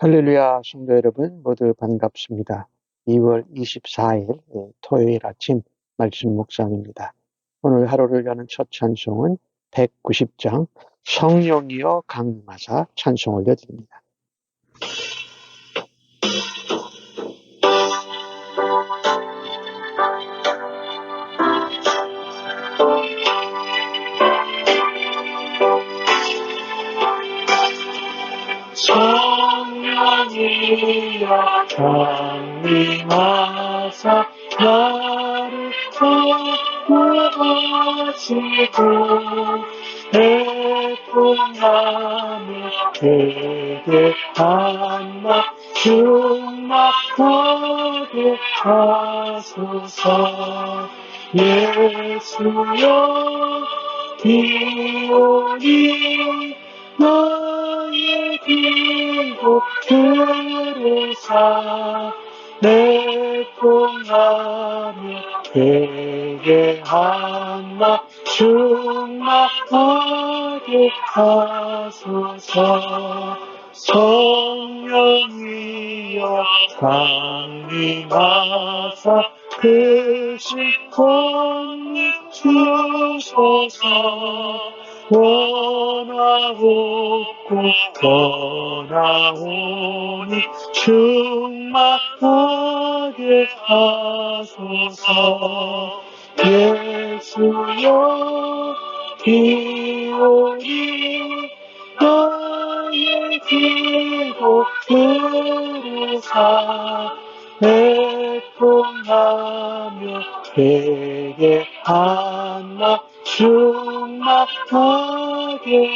할렐루야, 성도 여러분, 모두 반갑습니다. 2월 24일 토요일 아침 말씀 묵상입니다. 오늘 하루를 여는 첫 찬송은 190장 성령이여 강림하사 찬송 올려드립니다. 성령이여 강림하사 나를 구원하시고 애통하며 되게 하나 충만하게 하소서. 예수여 기온이 나의 기도 들으사 내통하며 되게 하나 충만하게 하소서. 성령이여 강림하사 크신 권능 주소서. 원하옵고 원하오니 충만하게 하소서. 예수여 기온이 나의 기도 들으사 애통하며 되게 하나 충만하게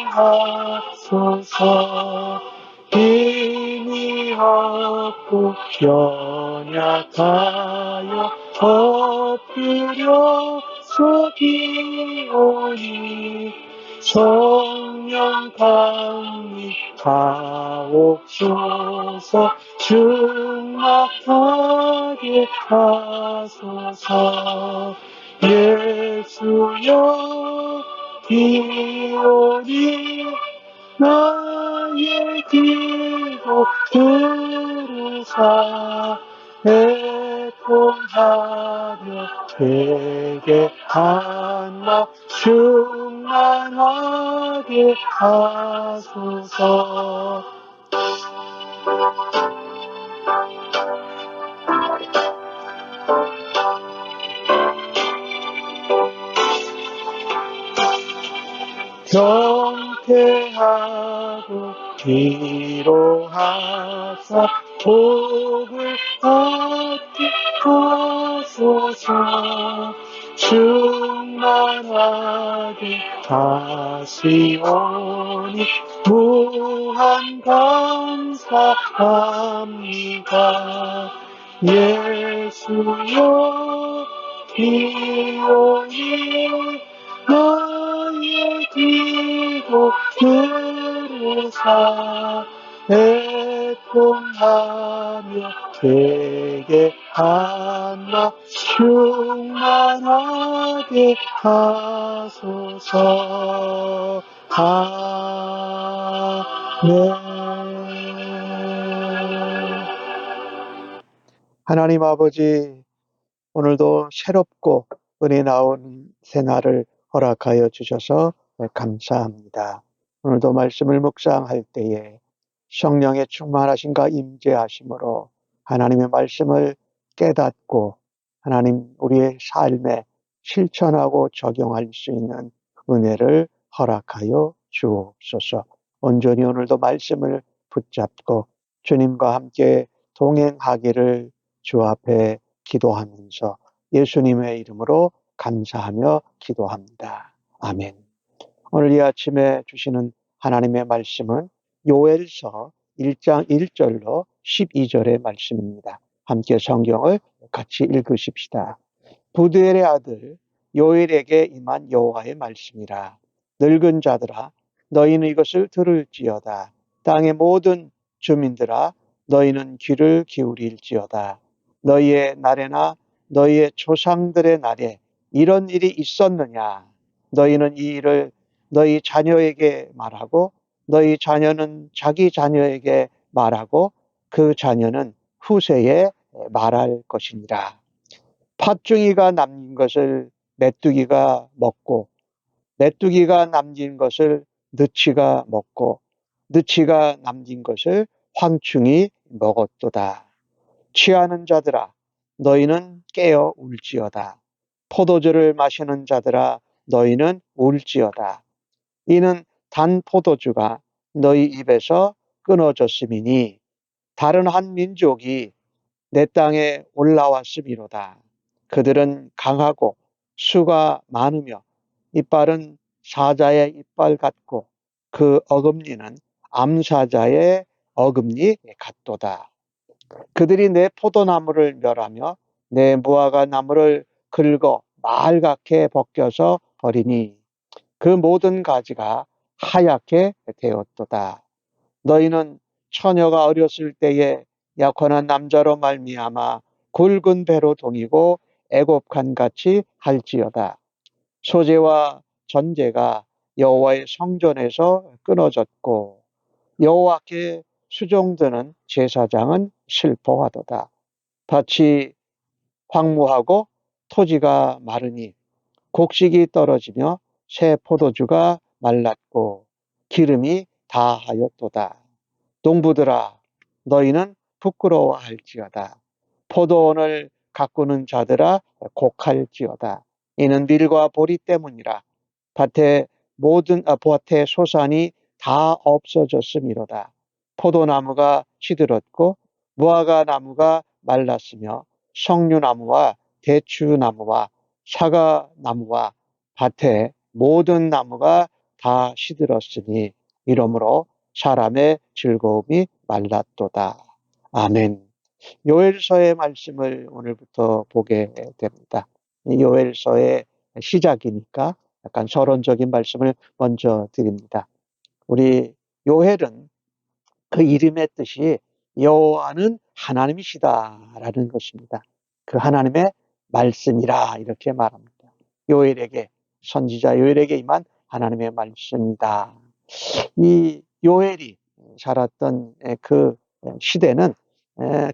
하소서. 힘이 없고 연약하여 엎드려 속이오니 성령 강림하옵소서. 충만하게 하소서. 예수여 기온이 나의 기도 들으사 애통하며 되게 하나 충만하게 하소서. 경태하고 기로하사 복을 받게 하소서. 충만하게 하시오니 무한 감사합니다. 예수여 기온이 나의 기도 들으사 애통하며 되게 하나 충만하게 하소서. 아멘. 하나님 아버지, 오늘도 새롭고 은혜 나온 새날을 허락하여 주셔서 감사합니다. 오늘도 말씀을 묵상할 때에 성령의 충만하심과 임재하심으로 하나님의 말씀을 깨닫고 하나님 우리의 삶에 실천하고 적용할 수 있는 은혜를 허락하여 주옵소서. 온전히 오늘도 말씀을 붙잡고 주님과 함께 동행하기를 주 앞에 기도하면서 예수님의 이름으로 감사하며 기도합니다. 아멘. 오늘 이 아침에 주시는 하나님의 말씀은 요엘서 1장 1절로 12절의 말씀입니다. 함께 성경을 같이 읽으십시다. 부드엘의 아들 요엘에게 임한 여호와의 말씀이라. 늙은 자들아 너희는 이것을 들을지어다. 땅의 모든 주민들아 너희는 귀를 기울일지어다. 너희의 날에나 너희의 조상들의 날에 이런 일이 있었느냐? 너희는 이 일을 너희 자녀에게 말하고 너희 자녀는 자기 자녀에게 말하고 그 자녀는 후세에 말할 것이니라. 팥중이가 남긴 것을 메뚜기가 먹고 메뚜기가 남긴 것을 느치가 먹고 느치가 남긴 것을 황충이 먹었도다. 취하는 자들아 너희는 깨어 울지어다. 포도주를 마시는 자들아 너희는 울지어다. 이는 단 포도주가 너희 입에서 끊어졌음이니 다른 한 민족이 내 땅에 올라왔음이로다. 그들은 강하고 수가 많으며 이빨은 사자의 이빨 같고 그 어금니는 암사자의 어금니 같도다. 그들이 내 포도나무를 멸하며 내 무화과 나무를 긁어 말갛게 벗겨서 버리니 그 모든 가지가 하얗게 되었도다. 너희는 처녀가 어렸을 때에 약혼한 남자로 말미암아 굵은 배로 동이고 애곡한 같이 할지어다. 소재와 전제가 여호와의 성전에서 끊어졌고 여호와께 수종드는 제사장은 슬퍼하도다. 밭이 황무하고 토지가 마르니 곡식이 떨어지며 새 포도주가 말랐고 기름이 다하였도다. 농부들아 너희는 부끄러워할지어다. 포도원을 가꾸는 자들아 곡할지어다. 이는 밀과 보리 때문이라. 밭의 소산이 다 없어졌음이로다. 포도나무가 시들었고 무화과 나무가 말랐으며 석류나무와 대추나무와 사과나무와 밭의 모든 나무가 다 시들었으니 이러므로 사람의 즐거움이 말랐도다. 아멘. 요엘서의 말씀을 오늘부터 보게 됩니다. 요엘서의 시작이니까 약간 서론적인 말씀을 먼저 드립니다. 우리 요엘은 그 이름의 뜻이 여호와는 하나님이시다라는 것입니다. 그 하나님의 말씀이라 이렇게 말합니다. 요엘에게 선지자 요엘에게 임한 하나님의 말씀이다. 이 요엘이 살았던 그 시대는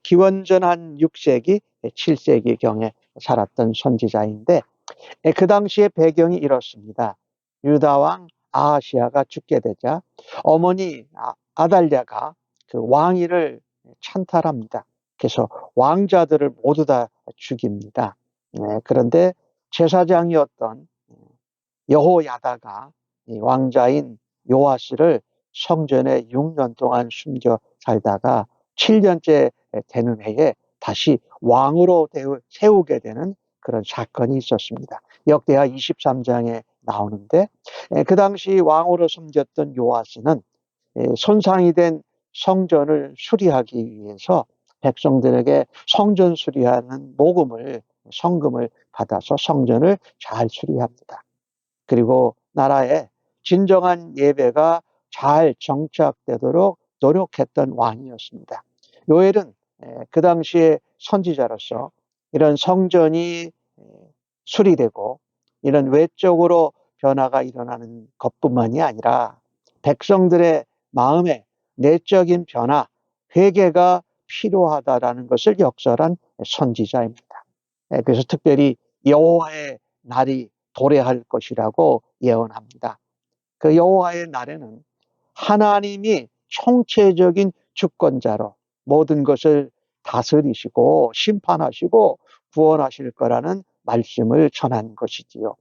기원전 한 6세기, 7세기경에 살았던 선지자인데 그 당시의 배경이 이렇습니다. 유다 왕 아하시아가 죽게 되자 어머니 아달랴가 그 왕위를 찬탈합니다. 그래서 왕자들을 모두 다 죽입니다. 그런데 제사장이었던 여호야다가 왕자인 요아스를 성전에 6년 동안 숨겨 살다가 7년째 되는 해에 다시 왕으로 세우게 되는 그런 사건이 있었습니다. 역대하 23장에 나오는데 그 당시 왕으로 섬겼던 요아스는 손상이 된 성전을 수리하기 위해서 백성들에게 성전 수리하는 성금을 받아서 성전을 잘 수리합니다. 그리고 나라에 진정한 예배가 잘 정착되도록 노력했던 왕이었습니다. 요엘은 그 당시에 선지자로서 이런 성전이 수리되고 이런 외적으로 변화가 일어나는 것뿐만이 아니라 백성들의 마음의 내적인 변화, 회개가 필요하다라는 것을 역설한 선지자입니다. 그래서 특별히 여호와의 날이 도래할 것이라고 예언합니다. 그 여호와의 날에는 하나님이 총체적인 주권자로 모든 것을 다스리시고 심판하시고 구원하실 거라는 말씀을 전한 것이지요.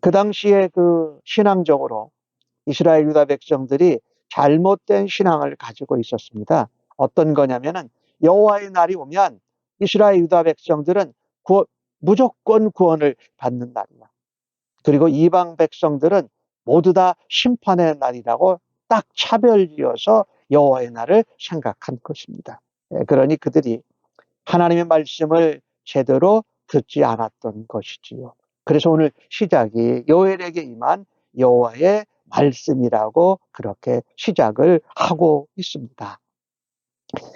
그 당시에 그 신앙적으로 이스라엘 유다 백성들이 잘못된 신앙을 가지고 있었습니다. 어떤 거냐면은 여호와의 날이 오면 이스라엘 유다 백성들은 무조건 구원을 받는 날이야. 그리고 이방 백성들은 모두 다 심판의 날이라고 딱 차별지어서 여호와의 날을 생각한 것입니다. 그러니 그들이 하나님의 말씀을 제대로 듣지 않았던 것이지요. 그래서 오늘 시작이 요엘에게 임한 여호와의 말씀이라고 그렇게 시작을 하고 있습니다.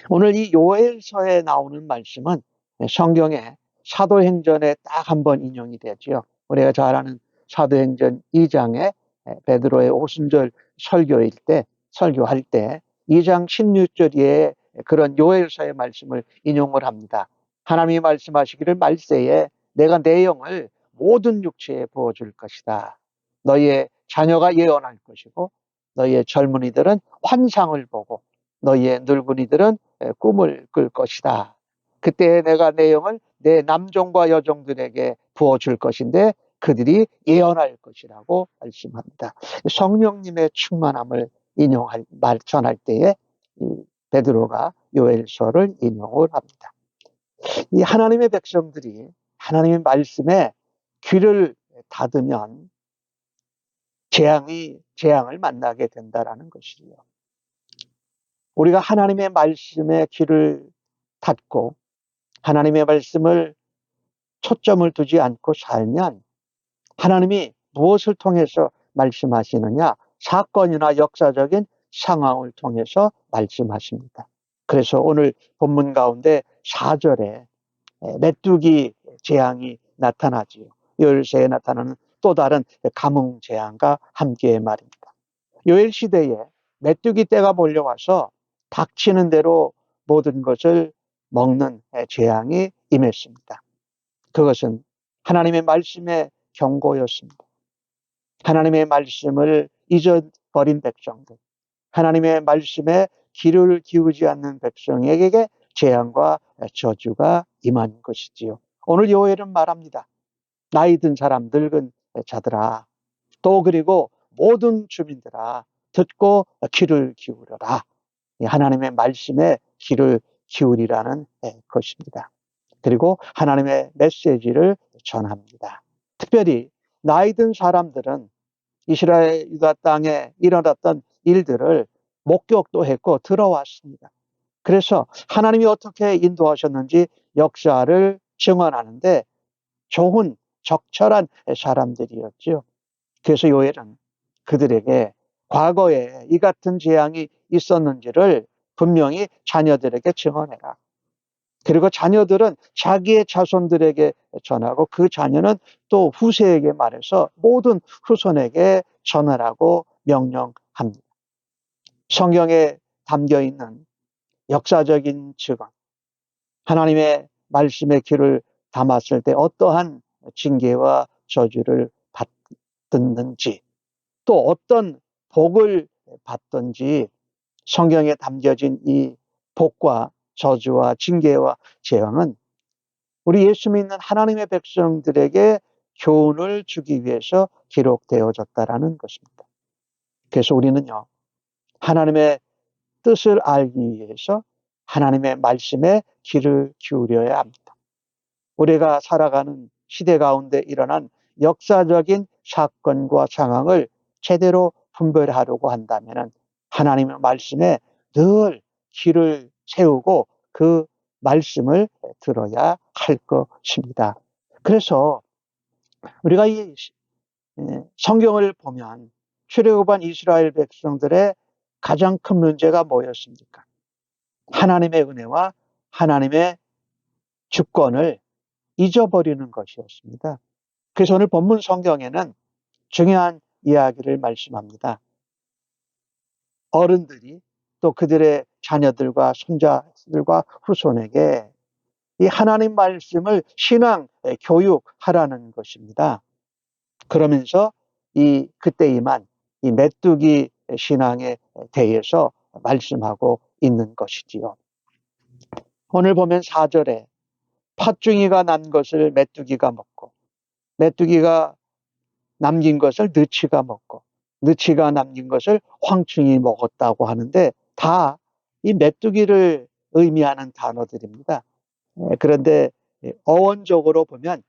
오늘 이 요엘서에 나오는 말씀은 성경의 사도행전에 딱 한 번 인용이 되죠. 우리가 잘 아는 사도행전 2장에 베드로의 오순절 설교할 때 2장 16절에 그런 요엘서의 말씀을 인용을 합니다. 하나님이 말씀하시기를 말세에 내가 내 영을 모든 육체에 부어줄 것이다. 너희의 자녀가 예언할 것이고 너희의 젊은이들은 환상을 보고 너희의 늙은이들은 꿈을 꿀 것이다. 그때 내가 내 영을 내 남종과 여종들에게 부어줄 것인데 그들이 예언할 것이라고 말씀합니다. 성령님의 충만함을 전할 때에 베드로가 요엘서를 인용을 합니다. 이 하나님의 백성들이 하나님의 말씀에 귀를 닫으면 재앙을 만나게 된다라는 것이에요. 우리가 하나님의 말씀에 귀를 닫고 하나님의 말씀을 초점을 두지 않고 살면 하나님이 무엇을 통해서 말씀하시느냐? 사건이나 역사적인 상황을 통해서 말씀하십니다. 그래서 오늘 본문 가운데 4절에 메뚜기 재앙이 나타나지요. 요엘서에 나타나는 또 다른 가뭄 재앙과 함께 말입니다. 요엘 시대에 메뚜기 떼가 몰려와서 닥치는 대로 모든 것을 먹는 재앙이 임했습니다. 그것은 하나님의 말씀의 경고였습니다. 하나님의 말씀을 잊어버린 백성들, 하나님의 말씀에 귀를 기울이지 않는 백성에게 재앙과 저주가 임한 것이지요. 오늘 요엘은 말합니다. 나이 든 사람, 늙은 자들아, 또 그리고 모든 주민들아, 듣고 귀를 기울여라. 하나님의 말씀에 귀를 기울이라는 것입니다. 그리고 하나님의 메시지를 전합니다. 특별히 나이 든 사람들은 이스라엘 유다 땅에 일어났던 일들을 목격도 했고 들어왔습니다. 그래서 하나님이 어떻게 인도하셨는지 역사를 증언하는데 좋은 적절한 사람들이었죠. 그래서 요엘은 그들에게 과거에 이 같은 재앙이 있었는지를 분명히 자녀들에게 증언해라. 그리고 자녀들은 자기의 자손들에게 전하고 그 자녀는 또 후세에게 말해서 모든 후손에게 전하라고 명령합니다. 성경에 담겨 있는 역사적인 증언, 하나님의 말씀의 귀를 담았을 때 어떠한 징계와 저주를 받든지 또 어떤 복을 받든지 성경에 담겨진 이 복과 저주와 징계와 재앙은 우리 예수 믿는 하나님의 백성들에게 교훈을 주기 위해서 기록되어졌다라는 것입니다. 그래서 우리는요, 하나님의 뜻을 알기 위해서 하나님의 말씀에 귀를 기울여야 합니다. 우리가 살아가는 시대 가운데 일어난 역사적인 사건과 상황을 제대로 분별하려고 한다면 하나님의 말씀에 늘 귀를 세우고 그 말씀을 들어야 할 것입니다. 그래서 우리가 이 성경을 보면 출애굽한 이스라엘 백성들의 가장 큰 문제가 뭐였습니까? 하나님의 은혜와 하나님의 주권을 잊어버리는 것이었습니다. 그래서 오늘 본문 성경에는 중요한 이야기를 말씀합니다. 어른들이 또 그들의 자녀들과 손자들과 후손에게 이 하나님 말씀을 신앙 교육하라는 것입니다. 그러면서 그때에만 이 메뚜기 신앙에 대해서 말씀하고 있는 것이지요. 오늘 보면 4절에 팥중이가 난 것을 메뚜기가 먹고 메뚜기가 남긴 것을 느치가 먹고 느치가 남긴 것을 황충이 먹었다고 하는데 다 이 메뚜기를 의미하는 단어들입니다. 그런데 어원적으로 보면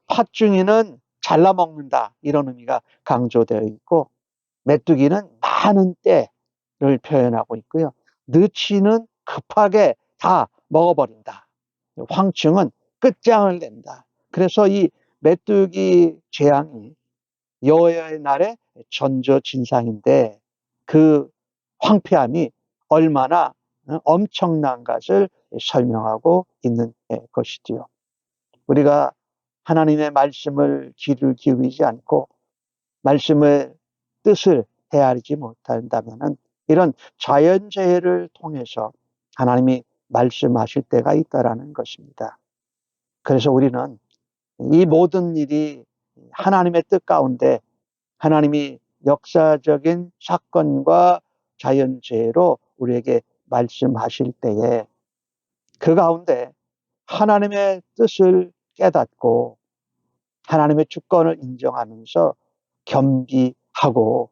팥중이는 잘라 먹는다 이런 의미가 강조되어 있고 메뚜기는 많은 때를 표현하고 있고요. 느치는 급하게 다 먹어버린다. 황충은 끝장을 낸다. 그래서 이 메뚜기 재앙이 여호와의 날의 전조진상인데 그 황폐함이 얼마나 엄청난 것을 설명하고 있는 것이지요. 우리가 하나님의 말씀을 귀를 기울이지 않고 말씀의 뜻을 헤아리지 못한다면 이런 자연재해를 통해서 하나님이 말씀하실 때가 있다라는 것입니다. 그래서 우리는 이 모든 일이 하나님의 뜻 가운데 하나님이 역사적인 사건과 자연재해로 우리에게 말씀하실 때에 그 가운데 하나님의 뜻을 깨닫고 하나님의 주권을 인정하면서 겸비하고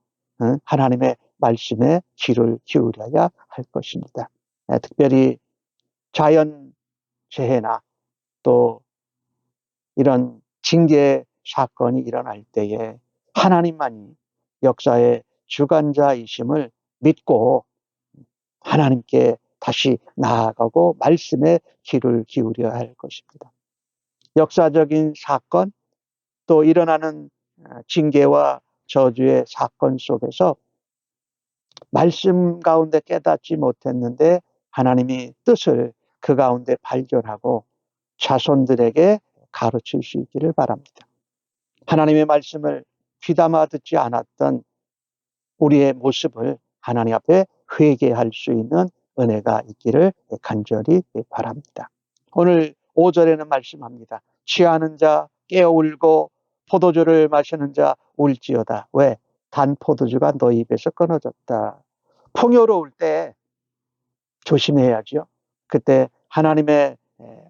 하나님의 말씀에 귀를 기울여야 할 것입니다. 특별히 자연재해나 또 이런 징계 사건이 일어날 때에 하나님만이 역사의 주관자이심을 믿고 하나님께 다시 나아가고 말씀에 귀를 기울여야 할 것입니다. 역사적인 사건 또 일어나는 징계와 저주의 사건 속에서 말씀 가운데 깨닫지 못했는데 하나님이 뜻을 그 가운데 발견하고 자손들에게 가르칠 수 있기를 바랍니다. 하나님의 말씀을 귀담아 듣지 않았던 우리의 모습을 하나님 앞에 회개할 수 있는 은혜가 있기를 간절히 바랍니다. 오늘 5절에는 말씀합니다. 취하는 자 깨어 울고 포도주를 마시는 자 울지어다. 왜? 단 포도주가 너희 입에서 끊어졌다. 풍요로울 때 조심해야죠. 그때 하나님의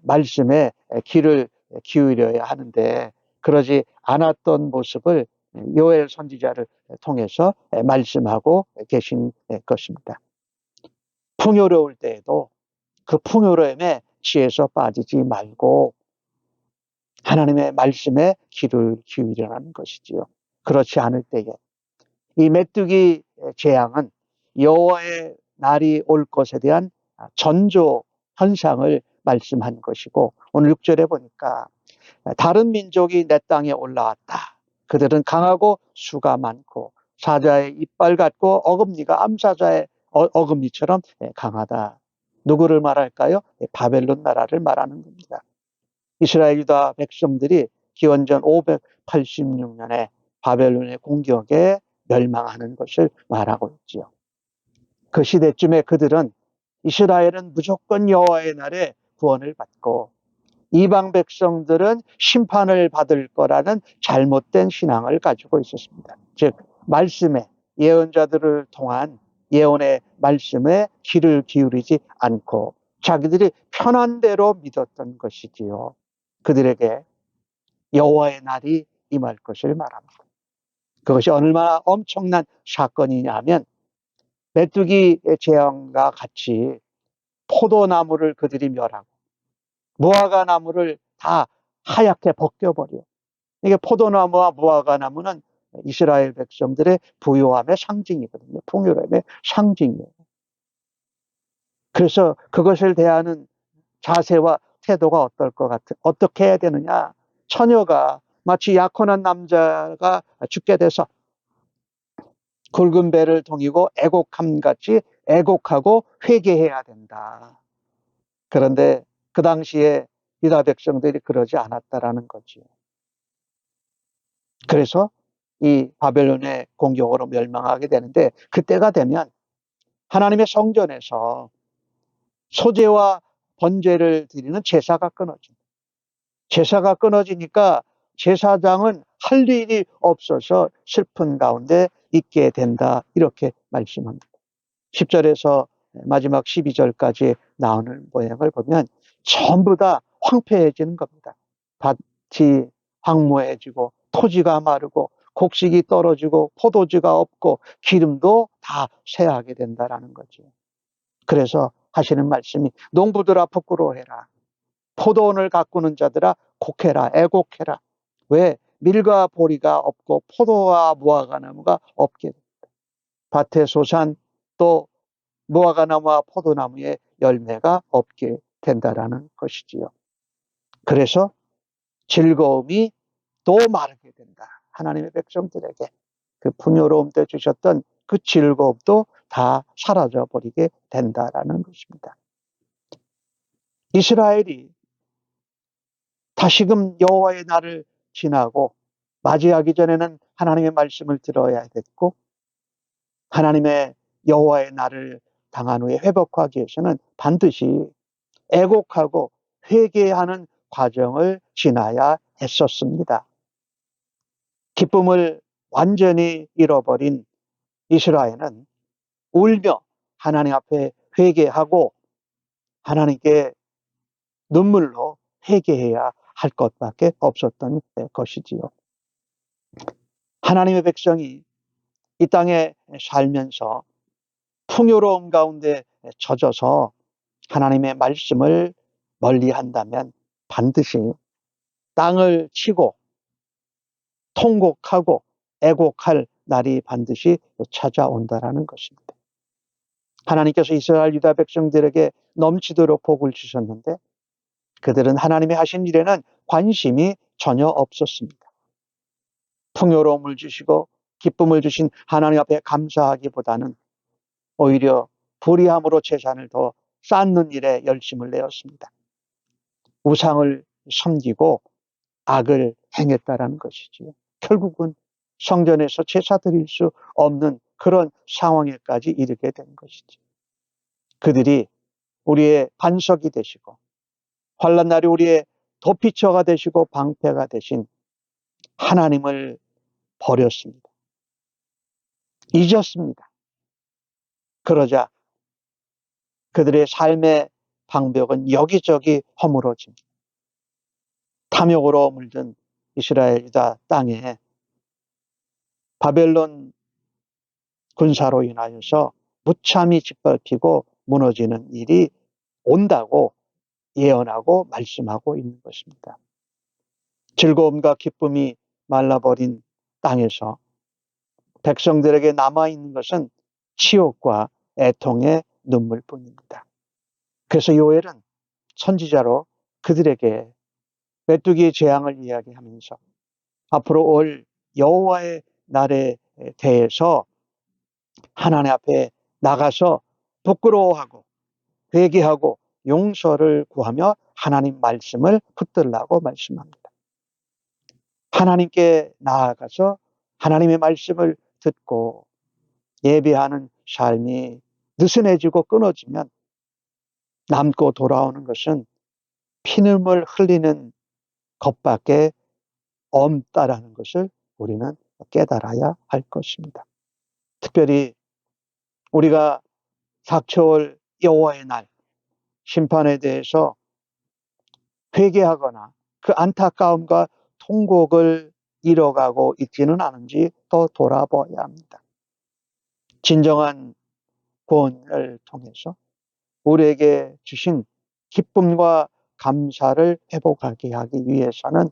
말씀에 귀를 기울여야 하는데 그러지 않았던 모습을 요엘 선지자를 통해서 말씀하고 계신 것입니다. 풍요로울 때에도 그 풍요로움에 취해서 빠지지 말고 하나님의 말씀에 귀를 기울이라는 것이지요. 그렇지 않을 때에 이 메뚜기 재앙은 여호와의 날이 올 것에 대한 전조 현상을 말씀한 것이고 오늘 6절에 보니까 다른 민족이 내 땅에 올라왔다. 그들은 강하고 수가 많고 사자의 이빨 같고 어금니가 암사자의 어금니처럼 강하다. 누구를 말할까요? 바벨론 나라를 말하는 겁니다. 이스라엘 유다 백성들이 기원전 586년에 바벨론의 공격에 멸망하는 것을 말하고 있지요. 그 시대쯤에 그들은 이스라엘은 무조건 여호와의 날에 구원을 받고 이방 백성들은 심판을 받을 거라는 잘못된 신앙을 가지고 있었습니다. 즉 말씀에 예언자들을 통한 예언의 말씀에 귀를 기울이지 않고 자기들이 편한 대로 믿었던 것이지요. 그들에게 여호와의 날이 임할 것을 말합니다. 그것이 얼마나 엄청난 사건이냐면 메뚜기 재앙과 같이 포도나무를 그들이 멸하고 무화과 나무를 다 하얗게 벗겨버려. 이게 포도나무와 무화과 나무는 이스라엘 백성들의 부요함의 상징이거든요. 풍요로움의 상징이에요. 그래서 그것을 대하는 자세와 태도가 어떨 것 같아? 어떻게 해야 되느냐? 처녀가 마치 약혼한 남자가 죽게 돼서 굵은 배를 동이고 애곡함같이 애곡하고 회개해야 된다. 그런데 그 당시에 유다 백성들이 그러지 않았다라는 거죠. 그래서 이 바벨론의 공격으로 멸망하게 되는데 그때가 되면 하나님의 성전에서 소제와 번제를 드리는 제사가 끊어집니다. 제사가 끊어지니까 제사장은 할 일이 없어서 슬픈 가운데 있게 된다. 이렇게 말씀합니다. 10절에서 마지막 12절까지 나오는 모양을 보면 전부 다 황폐해지는 겁니다. 밭이 황무해지고 토지가 마르고 곡식이 떨어지고 포도주가 없고 기름도 다 쇠하게 된다라는 거죠. 그래서 하시는 말씀이 농부들아 부끄러워해라. 포도원을 가꾸는 자들아 곡해라. 애곡해라. 왜? 밀과 보리가 없고 포도와 무화과 나무가 없게 된다. 밭의 소산 또 무화과 나무와 포도나무의 열매가 없게 된다라는 것이지요. 그래서 즐거움이 또 마르게 된다. 하나님의 백성들에게 그 풍요로움 때 주셨던 그 즐거움도 다 사라져 버리게 된다라는 것입니다. 이스라엘이 다시금 여호와의 날을 지나고 맞이하기 전에는 하나님의 말씀을 들어야 됐고 하나님의 여호와의 날을 당한 후에 회복하기 위해서는 반드시 애곡하고 회개하는 과정을 지나야 했었습니다. 기쁨을 완전히 잃어버린 이스라엘은 울며 하나님 앞에 회개하고 하나님께 눈물로 회개해야 할 것밖에 없었던 것이지요. 하나님의 백성이 이 땅에 살면서 풍요로움 가운데 젖어서 하나님의 말씀을 멀리한다면 반드시 땅을 치고 통곡하고 애곡할 날이 반드시 찾아온다라는 것입니다. 하나님께서 이스라엘 유다 백성들에게 넘치도록 복을 주셨는데 그들은 하나님이 하신 일에는 관심이 전혀 없었습니다. 풍요로움을 주시고 기쁨을 주신 하나님 앞에 감사하기보다는 오히려 불의함으로 재산을 더 쌓는 일에 열심을 내었습니다. 우상을 섬기고 악을 행했다라는 것이지요. 결국은 성전에서 제사 드릴 수 없는 그런 상황에까지 이르게 된 것이죠. 그들이 우리의 반석이 되시고 환난 날이 우리의 도피처가 되시고 방패가 되신 하나님을 버렸습니다. 잊었습니다. 그러자 그들의 삶의 방벽은 여기저기 허물어집니다. 탐욕으로 물든 이스라엘 유다 땅에 바벨론 군사로 인하여서 무참히 짓밟히고 무너지는 일이 온다고 예언하고 말씀하고 있는 것입니다. 즐거움과 기쁨이 말라버린 땅에서 백성들에게 남아있는 것은 치욕과 애통의 눈물뿐입니다. 그래서 요엘은 선지자로 그들에게 메뚜기의 재앙을 이야기하면서 앞으로 올 여호와의 날에 대해서 하나님 앞에 나가서 부끄러워하고 회개하고 용서를 구하며 하나님 말씀을 붙들라고 말씀합니다. 하나님께 나아가서 하나님의 말씀을 듣고 예배하는 삶이 느슨해지고 끊어지면 남고 돌아오는 것은 피눈물 흘리는 것밖에 없다라는 것을 우리는 깨달아야 할 것입니다. 특별히 우리가 닥쳐올 여호와의 날 심판에 대해서 회개하거나 그 안타까움과 통곡을 잃어가고 있지는 않은지 또 돌아봐야 합니다. 진정한 구원을 통해서 우리에게 주신 기쁨과 감사를 회복하게 하기 위해서는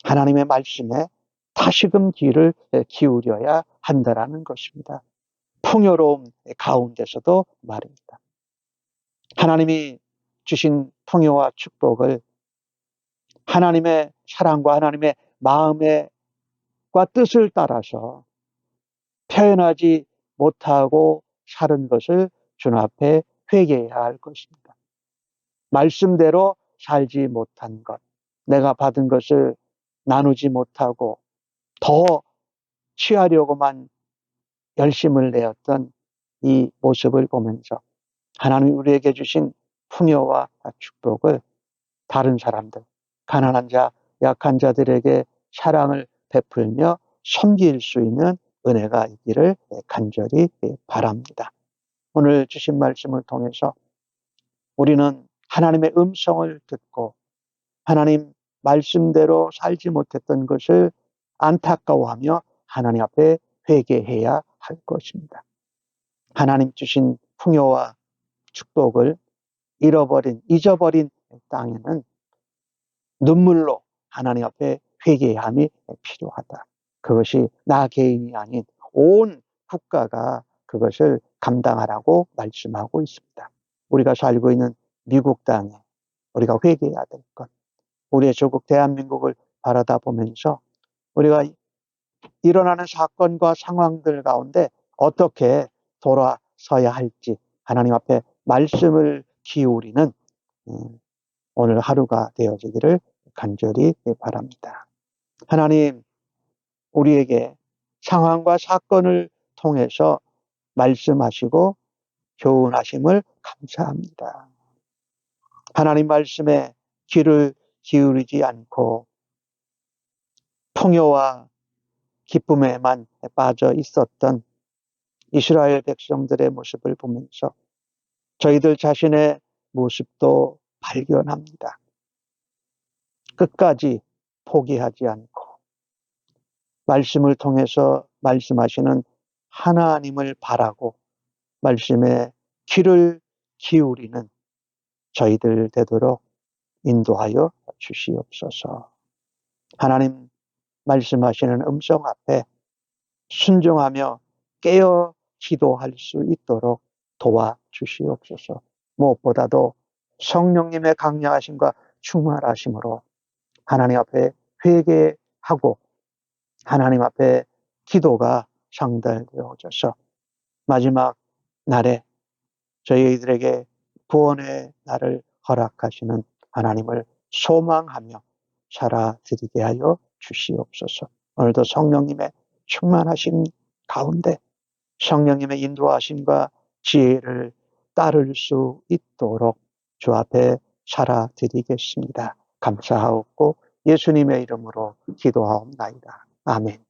하나님의 말씀에 다시금 귀를 기울여야 한다라는 것입니다. 풍요로움 가운데서도 말입니다. 하나님이 주신 풍요와 축복을 하나님의 사랑과 하나님의 마음과 뜻을 따라서 표현하지 못하고 사는 것을 주님 앞에 회개해야 할 것입니다. 말씀대로 살지 못한 것, 내가 받은 것을 나누지 못하고 더 취하려고만 열심을 내었던 이 모습을 보면서 하나님이 우리에게 주신 풍요와 축복을 다른 사람들, 가난한 자, 약한 자들에게 사랑을 베풀며 섬길 수 있는 은혜가 있기를 간절히 바랍니다. 오늘 주신 말씀을 통해서 우리는 하나님의 음성을 듣고 하나님 말씀대로 살지 못했던 것을 안타까워하며 하나님 앞에 회개해야 할 것입니다. 하나님 주신 풍요와 축복을 잊어버린 땅에는 눈물로 하나님 앞에 회개함이 필요하다. 그것이 나 개인이 아닌 온 국가가 그것을 감당하라고 말씀하고 있습니다. 우리가 살고 있는 미국 땅에 우리가 회개해야 될 것, 우리의 조국 대한민국을 바라다 보면서 우리가 일어나는 사건과 상황들 가운데 어떻게 돌아서야 할지 하나님 앞에 말씀을 기울이는 오늘 하루가 되어지기를 간절히 바랍니다. 하나님, 우리에게 상황과 사건을 통해서 말씀하시고 교훈하심을 감사합니다. 하나님 말씀에 귀를 기울이지 않고 풍요와 기쁨에만 빠져 있었던 이스라엘 백성들의 모습을 보면서 저희들 자신의 모습도 발견합니다. 끝까지 포기하지 않고 말씀을 통해서 말씀하시는 하나님을 바라고 말씀에 귀를 기울이는 저희들 되도록 인도하여 주시옵소서. 하나님 말씀하시는 음성 앞에 순종하며 깨어 기도할 수 있도록 도와주시옵소서. 무엇보다도 성령님의 강력하심과 충만하심으로 하나님 앞에 회개하고 하나님 앞에 기도가 상달되어져서 마지막 날에 저희들에게 구원의 날을 허락하시는 하나님을 소망하며 살아드리게 하여 주시옵소서. 오늘도 성령님의 충만하심 가운데 성령님의 인도하심과 지혜를 따를 수 있도록 주 앞에 살아드리겠습니다. 감사하옵고 예수님의 이름으로 기도하옵나이다. 아멘.